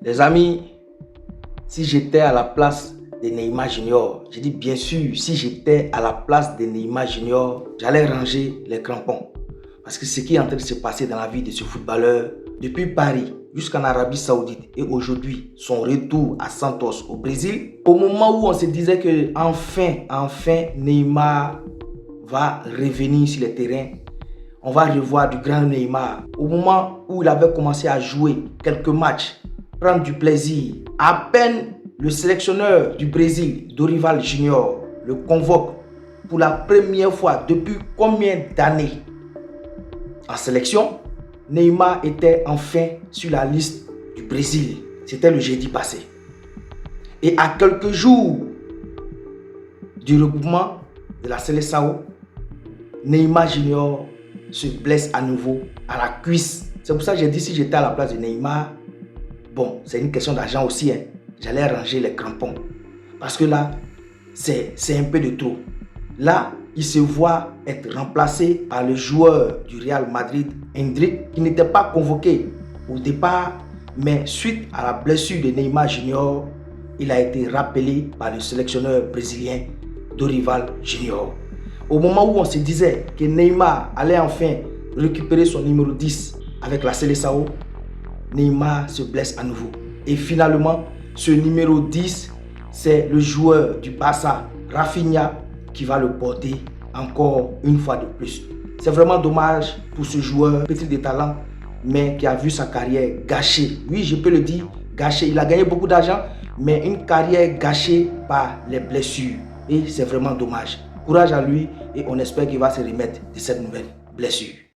Les amis, si j'étais à la place de Neymar Junior, je dis bien sûr, si j'étais à la place de Neymar Junior, j'allais ranger les crampons. Parce que ce qui est en train de se passer dans la vie de ce footballeur, depuis Paris jusqu'en Arabie Saoudite et aujourd'hui son retour à Santos au Brésil, au moment où on se disait que enfin Neymar va revenir sur les terrains, on va revoir du grand Neymar. Au moment où il avait commencé à jouer quelques matchs, prendre du plaisir, à peine le sélectionneur du Brésil, Dorival Junior, le convoque pour la première fois depuis combien d'années en sélection, Neymar était enfin sur la liste du Brésil. C'était le jeudi passé. Et à quelques jours du regroupement de la Seleção, Neymar Junior se blesse à nouveau à la cuisse. C'est pour ça que j'ai dit, si j'étais à la place de Neymar, bon, c'est une question d'argent aussi, hein, j'allais ranger les crampons. Parce que là, c'est un peu de trop. Là, il se voit être remplacé par le joueur du Real Madrid, Endrick, qui n'était pas convoqué au départ, mais suite à la blessure de Neymar Junior, il a été rappelé par le sélectionneur brésilien Dorival Junior. Au moment où on se disait que Neymar allait enfin récupérer son numéro 10 avec la Seleção, Neymar se blesse à nouveau. Et finalement, ce numéro 10, c'est le joueur du Barça, Rafinha, qui va le porter encore une fois de plus. C'est vraiment dommage pour ce joueur petit de talent, mais qui a vu sa carrière gâchée. Oui, je peux le dire, gâchée. Il a gagné beaucoup d'argent, mais une carrière gâchée par les blessures. Et c'est vraiment dommage. Courage à lui et on espère qu'il va se remettre de cette nouvelle blessure.